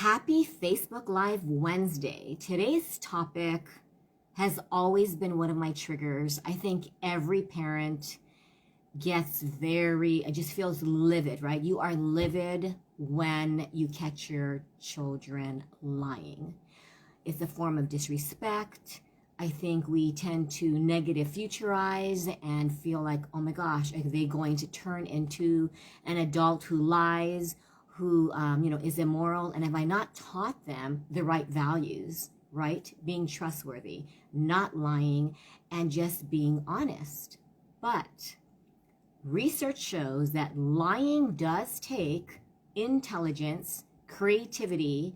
Happy Facebook Live Wednesday. Today's topic has always been one of my triggers. I think every parent gets it just feels livid, right? You are livid when you catch your children lying. It's a form of disrespect. I think we tend to negative futurize and feel like, oh my gosh, are they going to turn into an adult who lies, who is immoral? And have I not taught them the right values, right? Being trustworthy, not lying, and just being honest. But research shows that lying does take intelligence, creativity,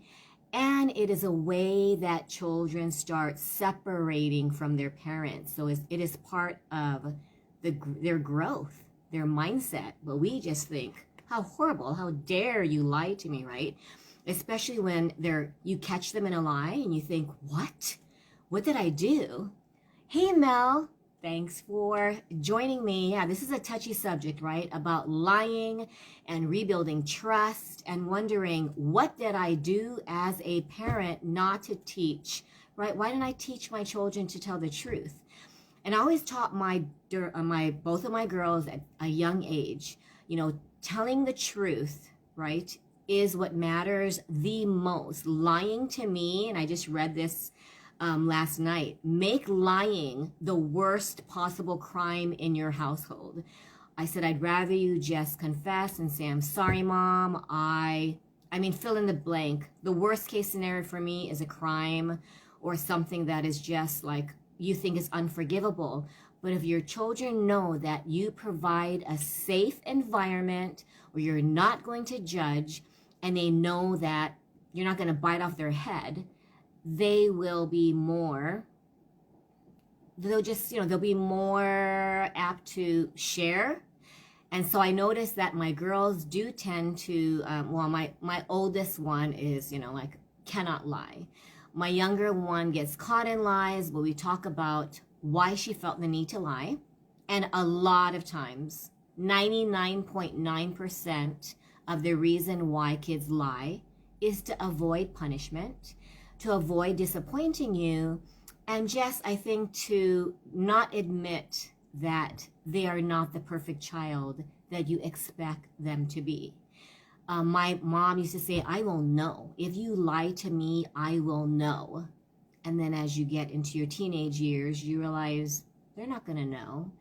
and it is a way that children start separating from their parents. So it is part of their growth, their mindset. But we just think, how horrible, how dare you lie to me, right? Especially when you catch them in a lie and you think, what did I do? Hey, Mel, thanks for joining me. Yeah, this is a touchy subject, right? About lying and rebuilding trust and wondering, what did I do as a parent not to teach, right? Why didn't I teach my children to tell the truth? And I always taught both of my girls at a young age, telling the truth, right, is what matters the most. Lying to me, and I just read this last night, make lying the worst possible crime in your household. I said, I'd rather you just confess and say, I'm sorry, Mom. I mean, fill in the blank. The worst case scenario for me is a crime or something that is just like you think is unforgivable. But if your children know that you provide a safe environment where you're not going to judge, and they know that you're not going to bite off their head, they will be more, they'll be more apt to share. And so I noticed that my girls do tend to, my oldest one is, cannot lie. My younger one gets caught in lies, but we talk about why she felt the need to lie. And a lot of times, 99.9% of the reason why kids lie is to avoid punishment, to avoid disappointing you, and just, I think, to not admit that they are not the perfect child that you expect them to be. My mom used to say, I will know. If you lie to me, I will know. And then as you get into your teenage years, you realize they're not going to know.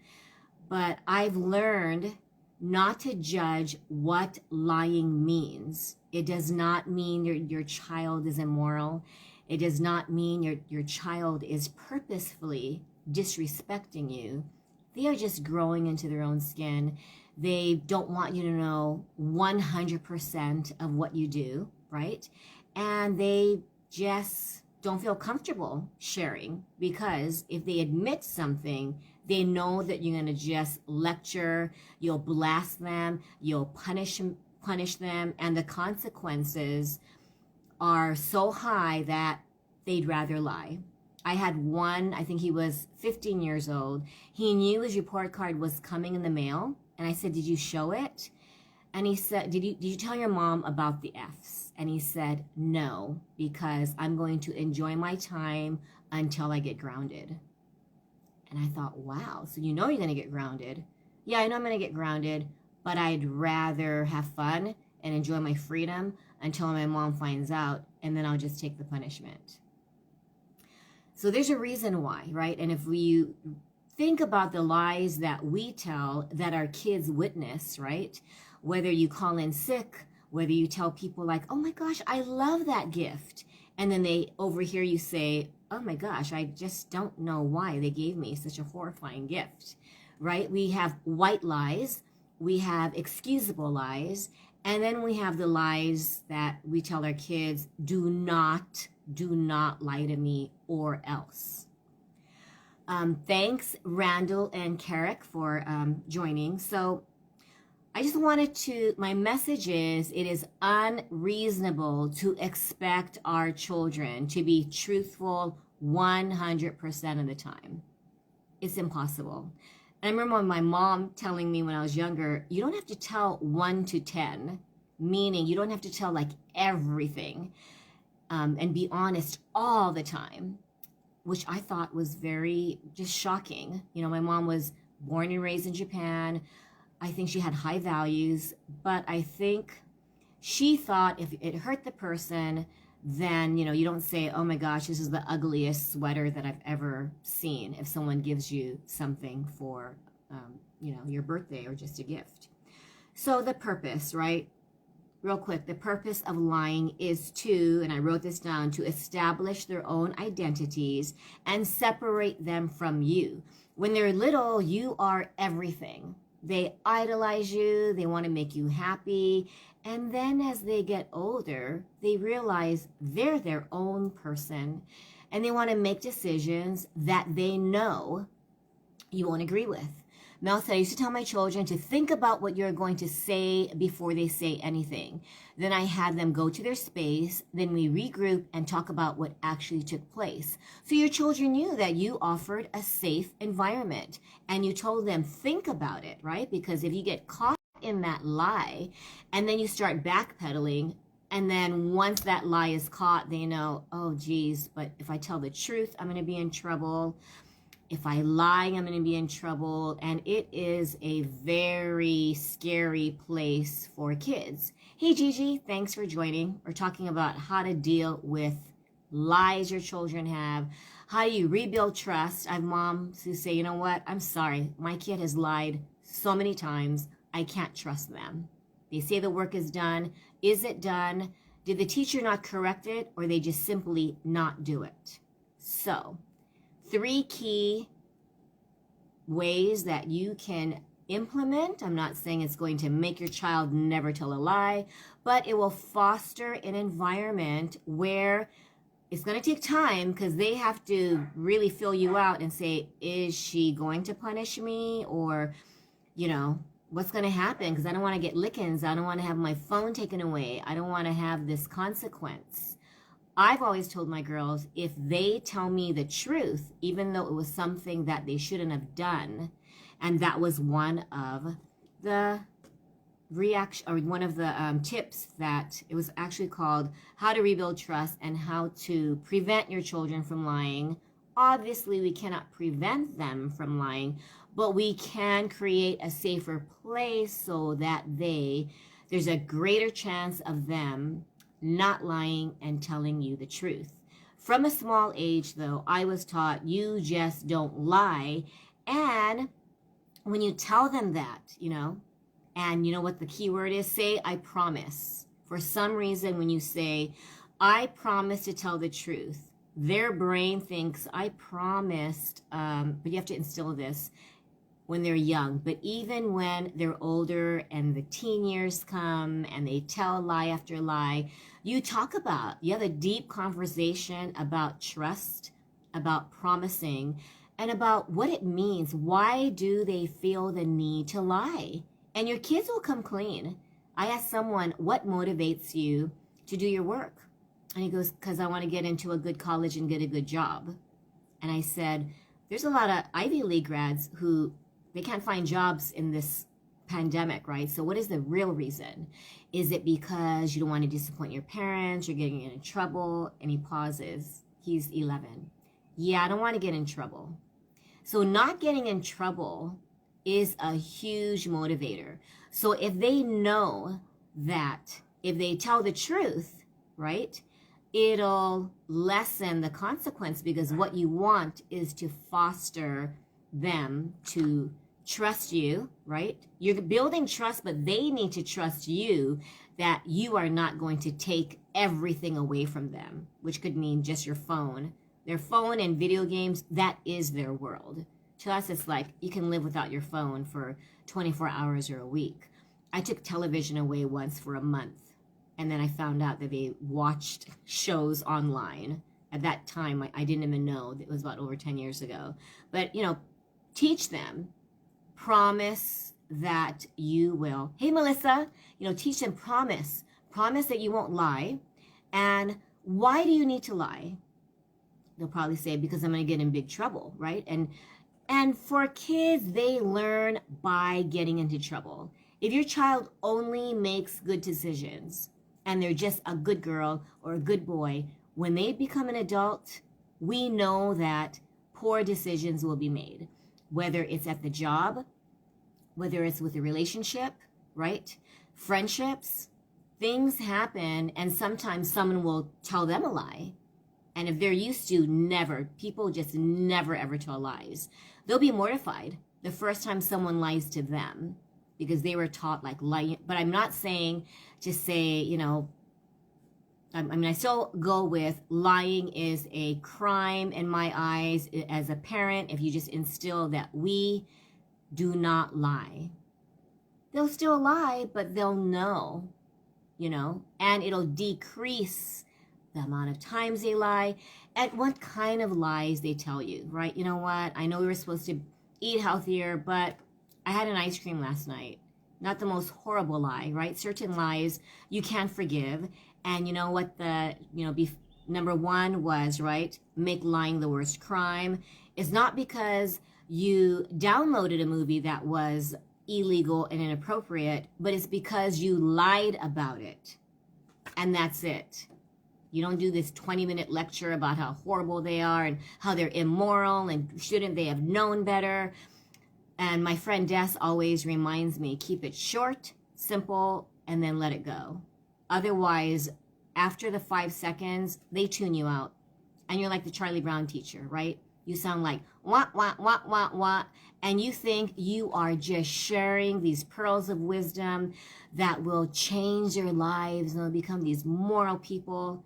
But I've learned not to judge what lying means. It does not mean your child is immoral. It does not mean your child is purposefully disrespecting you. They are just growing into their own skin. They don't want you to know 100% of what you do, right? And they just don't feel comfortable sharing, because if they admit something, they know that you're going to just lecture, you'll blast them, you'll punish them, and the consequences are so high that they'd rather lie. I had one, I think he was 15 years old. He knew his report card was coming in the mail, and I said, did you show it? And he said, did you tell your mom about the F's? And he said, no, because I'm going to enjoy my time until I get grounded. And I thought, wow, so you're going to get grounded. Yeah, I know I'm going to get grounded, but I'd rather have fun and enjoy my freedom until my mom finds out, and then I'll just take the punishment. So there's a reason why, right? And if we think about the lies that we tell that our kids witness, right? Whether you call in sick, whether you tell people like, oh my gosh, I love that gift. And then they overhear you say, oh my gosh, I just don't know why they gave me such a horrifying gift, right? We have white lies, we have excusable lies, and then we have the lies that we tell our kids, do not lie to me or else. Thanks, Randall and Carrick, for joining. So I just my message is, it is unreasonable to expect our children to be truthful 100% of the time. It's impossible. And I remember my mom telling me when I was younger, you don't have to tell 1 to 10. meaning you don't have to tell like everything and be honest all the time, which I thought was very just shocking. You know, my mom was born and raised in Japan. I think she had high values, but I think she thought if it hurt the person, then, you know, you don't say, oh my gosh, this is the ugliest sweater that I've ever seen if someone gives you something for, you know, your birthday or just a gift. So the purpose, right? Real quick, the purpose of lying is to, and I wrote this down, to establish their own identities and separate them from you. When they're little, you are everything. They idolize you, they want to make you happy, and then as they get older, they realize they're their own person, and they want to make decisions that they know you won't agree with. Mel said, I used to tell my children to think about what you're going to say before they say anything. Then I had them go to their space. Then we regroup and talk about what actually took place. So your children knew that you offered a safe environment and you told them, think about it, right? Because if you get caught in that lie and then you start backpedaling, and then once that lie is caught, they know, oh, geez, but if I tell the truth, I'm going to be in trouble. If I lie, I'm going to be in trouble. And it is a very scary place for kids. Hey, Gigi, thanks for joining. We're talking about how to deal with lies your children have. How do you rebuild trust? I have moms who say, you know what? I'm sorry. My kid has lied so many times. I can't trust them. They say the work is done. Is it done? Did the teacher not correct it, or they just simply not do it? So, 3 key ways that you can implement. I'm not saying it's going to make your child never tell a lie, but it will foster an environment where it's going to take time because they have to really fill you out and say, is she going to punish me? Or, you know, what's going to happen? Because I don't want to get lickings. I don't want to have my phone taken away. I don't want to have this consequence. I've always told my girls, if they tell me the truth, even though it was something that they shouldn't have done, and that was one of the reaction, or one of the tips that it was actually called How to Rebuild Trust and How to Prevent Your Children from Lying. Obviously, we cannot prevent them from lying, but we can create a safer place so that there's a greater chance of them not lying and telling you the truth. From a small age, though, I was taught you just don't lie. And when you tell them that, you know, and you know what the key word is? Say, I promise. For some reason, when you say, I promise to tell the truth, their brain thinks, I promised, but you have to instill this when they're young. But even when they're older and the teen years come and they tell lie after lie, you have a deep conversation about trust, about promising, and about what it means. Why do they feel the need to lie? And your kids will come clean. I asked someone, what motivates you to do your work? And he goes, because I want to get into a good college and get a good job. And I said, there's a lot of Ivy League grads who they can't find jobs in this pandemic, right? So what is the real reason? Is it because you don't want to disappoint your parents? You're getting in trouble? And he pauses. He's 11. Yeah, I don't want to get in trouble. So not getting in trouble is a huge motivator. So if they know that if they tell the truth, right, it'll lessen the consequence, because what you want is to foster them to trust you, right? You're building trust, but they need to trust you that you are not going to take everything away from them, which could mean just your phone. Their phone and video games, that is their world. To us, it's like you can live without your phone for 24 hours or a week. I took television away once for a month, and then I found out that they watched shows online. At that time, I didn't even know. It was about over 10 years ago. But, you know, teach them. Promise that you will. Hey, Melissa, you know, teach them promise. Promise that you won't lie. And why do you need to lie? They'll probably say, because I'm going to get in big trouble, right? And for kids, they learn by getting into trouble. If your child only makes good decisions and they're just a good girl or a good boy, when they become an adult, we know that poor decisions will be made, whether it's at the job, whether it's with a relationship, right? Friendships, things happen, and sometimes someone will tell them a lie. And if they're used to never, people just never ever tell lies, they'll be mortified the first time someone lies to them because they were taught like lying. But I'm not saying to say, I still go with lying is a crime in my eyes as a parent. If you just instill that we do not lie, they'll still lie, but they'll know, and it'll decrease the amount of times they lie and what kind of lies they tell you, right? You know what? I know we were supposed to eat healthier, but I had an ice cream last night. Not the most horrible lie, right? Certain lies you can't forgive. And you know what number one was, right? Make lying the worst crime. It's not because you downloaded a movie that was illegal and inappropriate, but it's because you lied about it. And that's it. You don't do this 20-minute lecture about how horrible they are and how they're immoral and shouldn't they have known better. And my friend Des always reminds me, keep it short, simple, and then let it go. Otherwise, after the 5 seconds, they tune you out. And you're like the Charlie Brown teacher, right? You sound like, wah, wah, wah, wah, wah. And you think you are just sharing these pearls of wisdom that will change their lives and they'll become these moral people.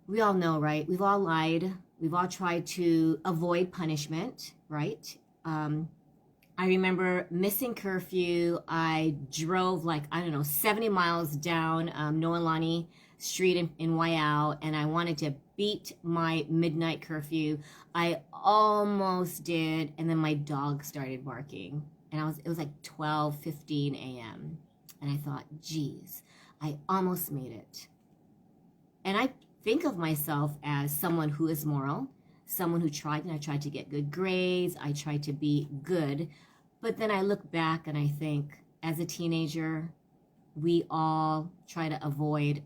We all know, right? We've all lied. We've all tried to avoid punishment, right? I remember missing curfew. I drove 70 miles down Noelani Street in Waiau, and I wanted to beat my midnight curfew. I almost did, and then my dog started barking. And it was like 12:15 a.m. And I thought, geez, I almost made it. And I think of myself as someone who is moral, someone who tried, and I tried to get good grades. I tried to be good. But then I look back and I think, as a teenager, we all try to avoid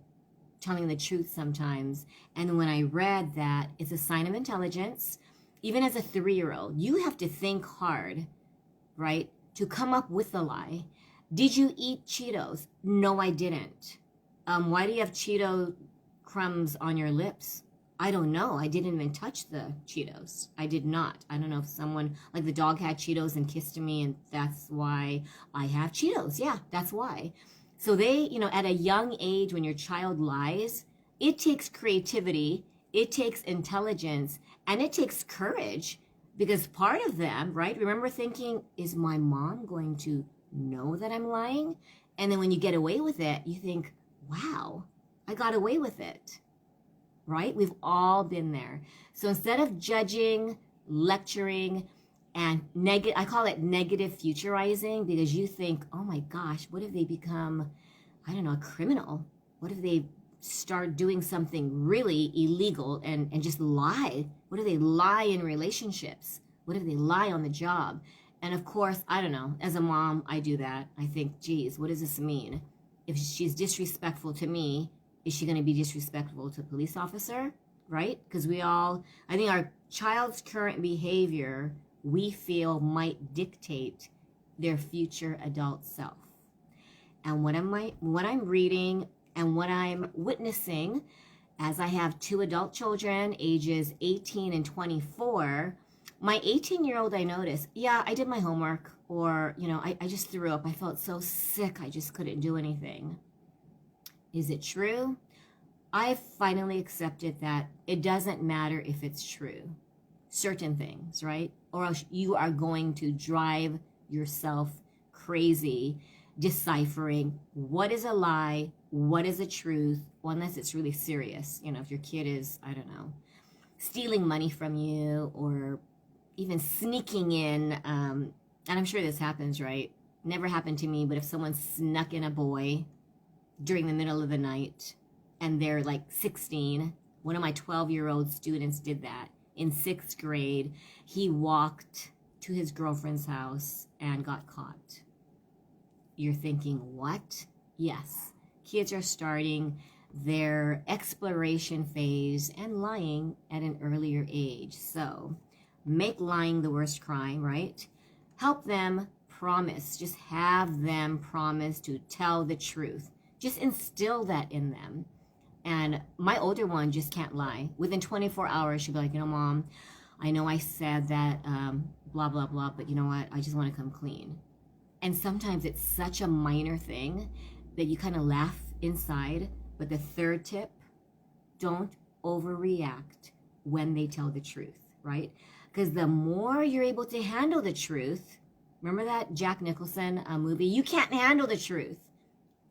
telling the truth sometimes. And when I read that it's a sign of intelligence, even as a 3-year-old, you have to think hard, right, to come up with the lie. Did you eat Cheetos? No, I didn't. Why do you have Cheeto crumbs on your lips? I don't know. I didn't even touch the Cheetos. I did not. I don't know if someone, like the dog had Cheetos and kissed me, and that's why I have Cheetos. Yeah, that's why. So they, at a young age, when your child lies, it takes creativity, it takes intelligence, and it takes courage, because part of them, right? Remember thinking, is my mom going to know that I'm lying? And then when you get away with it, you think, wow, I got away with it. Right? We've all been there. So instead of judging, lecturing, and I call it negative futurizing, because you think, oh my gosh, what if they become, a criminal? What if they start doing something really illegal and just lie? What if they lie in relationships? What if they lie on the job? And of course, I don't know, as a mom, I do that. I think, geez, what does this mean? If she's disrespectful to me, is she going to be disrespectful to a police officer, right? Because I think our child's current behavior, we feel might dictate their future adult self. And what I'm reading and what I'm witnessing, as I have 2 adult children, ages 18 and 24, my 18-year-old, I noticed, yeah, I did my homework, or, I just threw up. I felt so sick, I just couldn't do anything. Is it true? I've finally accepted that it doesn't matter if it's true. Certain things, right? Or else you are going to drive yourself crazy deciphering what is a lie, what is a truth, unless it's really serious. If your kid is, stealing money from you, or even sneaking in, and I'm sure this happens, right? Never happened to me, but if someone snuck in a boy during the middle of the night and they're like 16, one of my 12-year-old students did that in 6th grade. He walked to his girlfriend's house and got caught. you're thinking, what? Yes, kids are starting their exploration phase and lying at an earlier age. So make lying the worst crime, right? Help them promise. Just have them promise to tell the truth. Just instill that in them. And my older one just can't lie. Within 24 hours, she'll be like, Mom, I know I said that blah, blah, blah, but you know what? I just want to come clean. And sometimes it's such a minor thing that you kind of laugh inside. But the third tip, don't overreact when they tell the truth, right? Because the more you're able to handle the truth, remember that Jack Nicholson movie, You Can't Handle the Truth.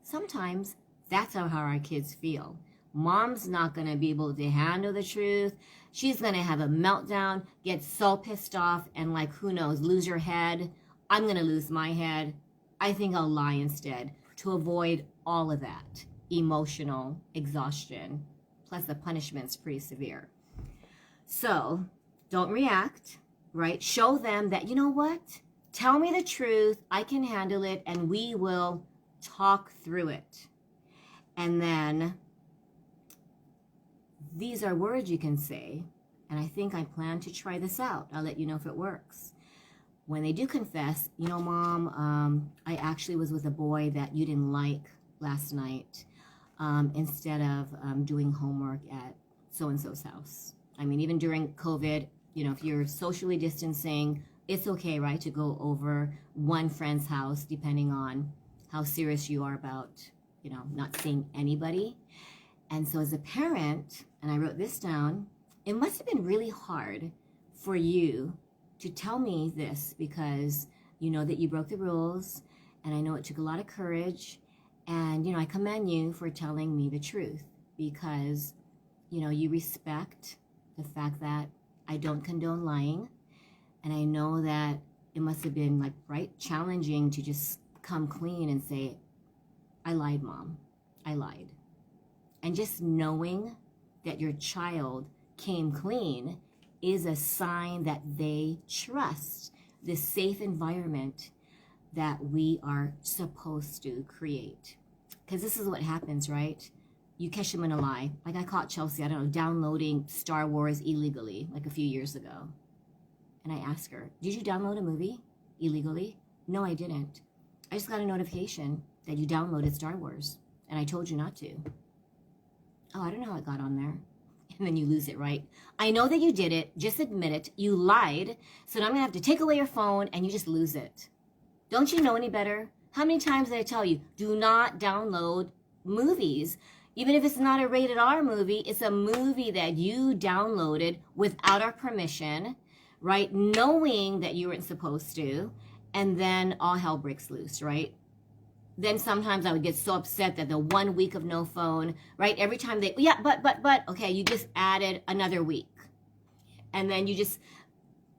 Sometimes that's how our kids feel. Mom's not going to be able to handle the truth. She's going to have a meltdown, get so pissed off, and like, who knows, lose her head. I'm going to lose my head. I think I'll lie instead to avoid all of that emotional exhaustion. Plus the punishment's pretty severe. So don't react, right? Show them that, you know what? Tell me the truth. I can handle it, and we will talk through it. And then these are words you can say, and I think I plan to try this out. I'll let you know if it works. When they do confess, Mom, I actually was with a boy that you didn't like last night instead of doing homework at so-and-so's house. I mean, even during COVID, if you're socially distancing, it's okay, right, to go over one friend's house, depending on how serious you are about, not seeing anybody. And so as a parent, and I wrote this down, it must have been really hard for you to tell me this, because you know that you broke the rules, and I know it took a lot of courage, and I commend you for telling me the truth, because you respect the fact that I don't condone lying, and I know that it must have been challenging to just come clean and say, I lied, Mom, I lied. And just knowing that your child came clean is a sign that they trust the safe environment that we are supposed to create. Because this is what happens, right? You catch them in a lie. Like I caught Chelsea, downloading Star Wars illegally, a few years ago. And I asked her, did you download a movie illegally? No, I didn't. I just got a notification that you downloaded Star Wars, and I told you not to. Oh, I don't know how it got on there. And then you lose it, right? I know that you did it. Just admit it. You lied. So now I'm going to have to take away your phone, and you just lose it. Don't you know any better? How many times did I tell you, do not download movies? Even if it's not a rated R movie, it's a movie that you downloaded without our permission, right? Knowing that you weren't supposed to, and then all hell breaks loose, right? Then sometimes I would get so upset that the 1 week of no phone, right? Every time but, okay, you just added another week. And then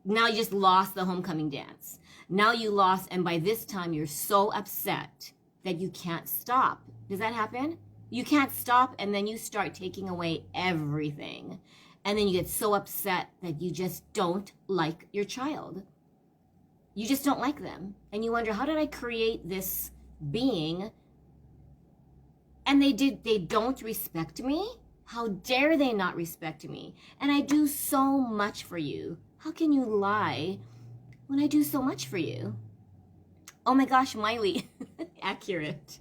now you just lost the homecoming dance. Now you lost, and by this time you're so upset that you can't stop. Does that happen? You can't stop, and then you start taking away everything. And then you get so upset that you just don't like your child. You just don't like them. And you wonder, how did I create this being? And they don't respect me? How dare they not respect me? And I do so much for you. How can you lie when I do so much for you? Oh my gosh, Miley. Accurate.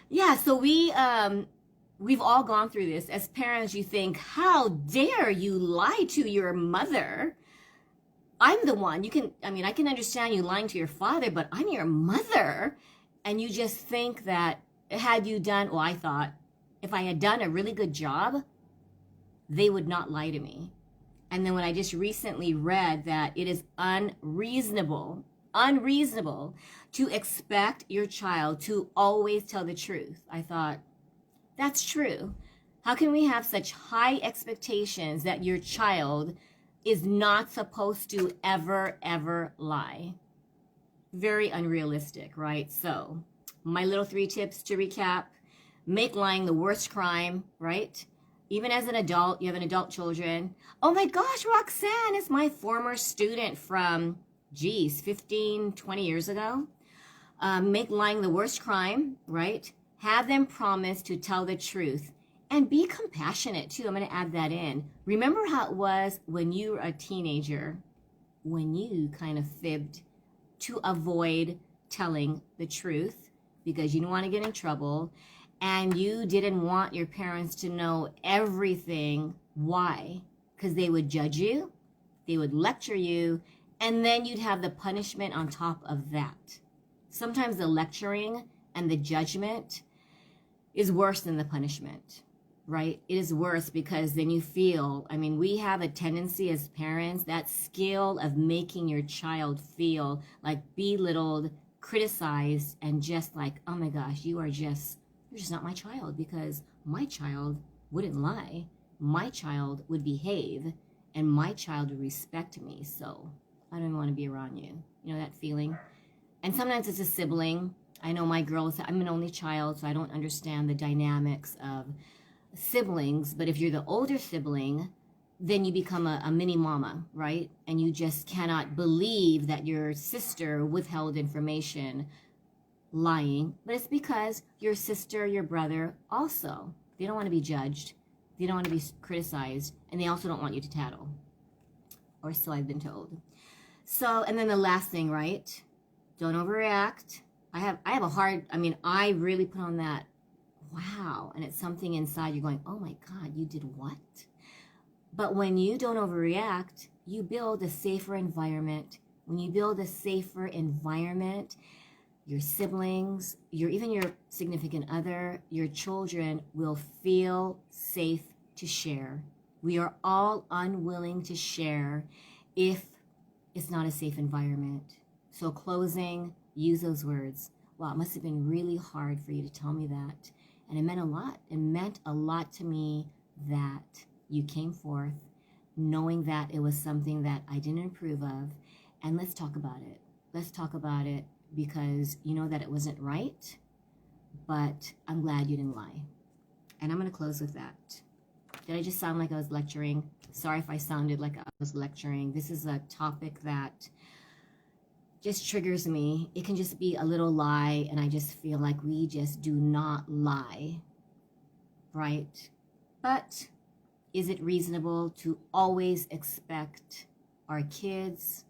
Yeah, so we've all gone through this. As parents, you think, how dare you lie to your mother? I'm the one. I can understand you lying to your father, but I'm your mother. And you just think that I thought, if I had done a really good job, they would not lie to me. And then when I just recently read that it is unreasonable to expect your child to always tell the truth, I thought, that's true. How can we have such high expectations that your child is not supposed to ever lie? Very unrealistic, right? So my little 3 tips to recap: make lying the worst crime, right? Even as an adult, you have an adult children. Oh my gosh, Roxanne is my former student from, 15, 20 years ago. Make lying the worst crime, right? Have them promise to tell the truth and be compassionate too. I'm going to add that in. Remember how it was when you were a teenager, when you kind of fibbed to avoid telling the truth because you didn't want to get in trouble and you didn't want your parents to know everything. Why? Because they would judge you, they would lecture you, and then you'd have the punishment on top of that. Sometimes the lecturing and the judgment is worse than the punishment, right? It is worse because then you feel, I mean, we have a tendency as parents, that skill of making your child feel like belittled, criticized, and just like, oh my gosh, you're just not my child, because my child wouldn't lie. My child would behave, and my child would respect me. So I don't even want to be around you. You know that feeling? And sometimes it's a sibling. I know my girls, I'm an only child, so I don't understand the dynamics of siblings. But if you're the older sibling, then you become a mini mama, right? And you just cannot believe that your sister withheld information, lying. But it's because your sister, your brother also, they don't want to be judged. They don't want to be criticized. And they also don't want you to tattle. Or so I've been told. So, and then the last thing, right? Don't overreact. I have a hard, I mean, I really put on that, wow. And it's something inside you're going, oh my God, you did what? But when you don't overreact, you build a safer environment. When you build a safer environment, your siblings, even your significant other, your children will feel safe to share. We are all unwilling to share if it's not a safe environment. So closing, use those words. Wow, it must have been really hard for you to tell me that. And it meant a lot. It meant a lot to me that you came forth knowing that it was something that I didn't approve of. And let's talk about it. Let's talk about it because you know that it wasn't right, but I'm glad you didn't lie. And I'm going to close with that. Did I just sound like I was lecturing? Sorry if I sounded like I was lecturing. This is a topic that just triggers me. It can just be a little lie, and I just feel like we just do not lie, right? But is it reasonable to always expect our kids,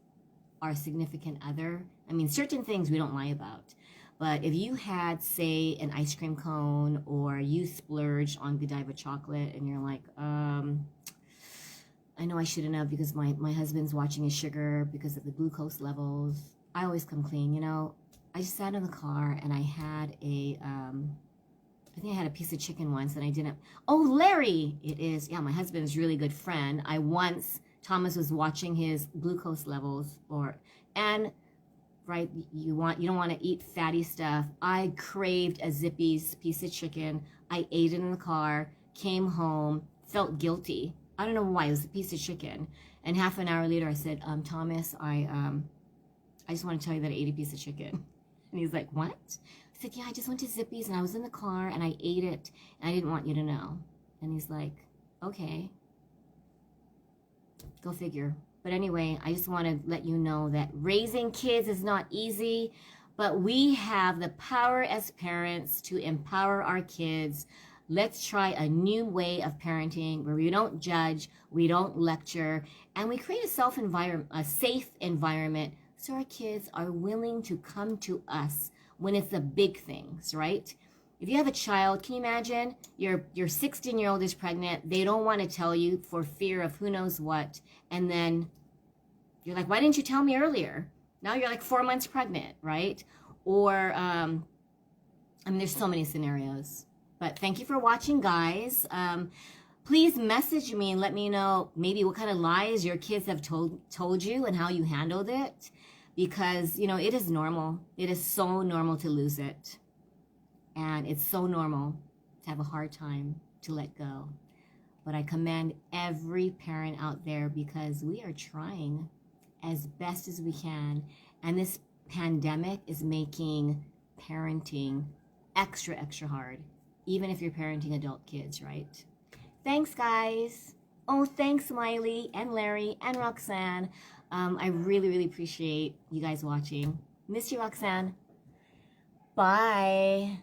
our significant other? I mean, certain things we don't lie about. But if you had, say, an ice cream cone or you splurged on Godiva chocolate and you're like, I know I shouldn't have because my husband's watching his sugar because of the glucose levels. I always come clean, you know. I just sat in the car and I had I think I had a piece of chicken once and I didn't. Oh, Larry, it is. Yeah, my husband's really good friend. Thomas was watching his glucose levels and right, you don't want to eat fatty stuff. I craved a Zippy's piece of chicken. I ate it in the car, came home, felt guilty. I don't know why, it was a piece of chicken. And half an hour later I said, Thomas, I just want to tell you that I ate a piece of chicken. And he's like, what? I said, yeah, I just went to Zippy's and I was in the car and I ate it and I didn't want you to know. And he's like, okay, go figure. But anyway, I just want to let you know that raising kids is not easy, but we have the power as parents to empower our kids. Let's try a new way of parenting where we don't judge, we don't lecture, and we create a safe environment so our kids are willing to come to us when it's the big things, right? If you have a child, can you imagine your 16-year-old is pregnant, they don't want to tell you for fear of who knows what, and then you're like, why didn't you tell me earlier? Now you're like 4 months pregnant, right? Or, I mean, there's so many scenarios. But thank you for watching, guys. Please message me and let me know maybe what kind of lies your kids have told you and how you handled it. Because, you know, it is normal. It is so normal to lose it. And it's so normal to have a hard time to let go. But I commend every parent out there because we are trying as best as we can. And this pandemic is making parenting extra, extra hard. Even if you're parenting adult kids, right? Thanks, guys. Oh, thanks, Miley and Larry and Roxanne. I really, really appreciate you guys watching. Miss you, Roxanne. Bye.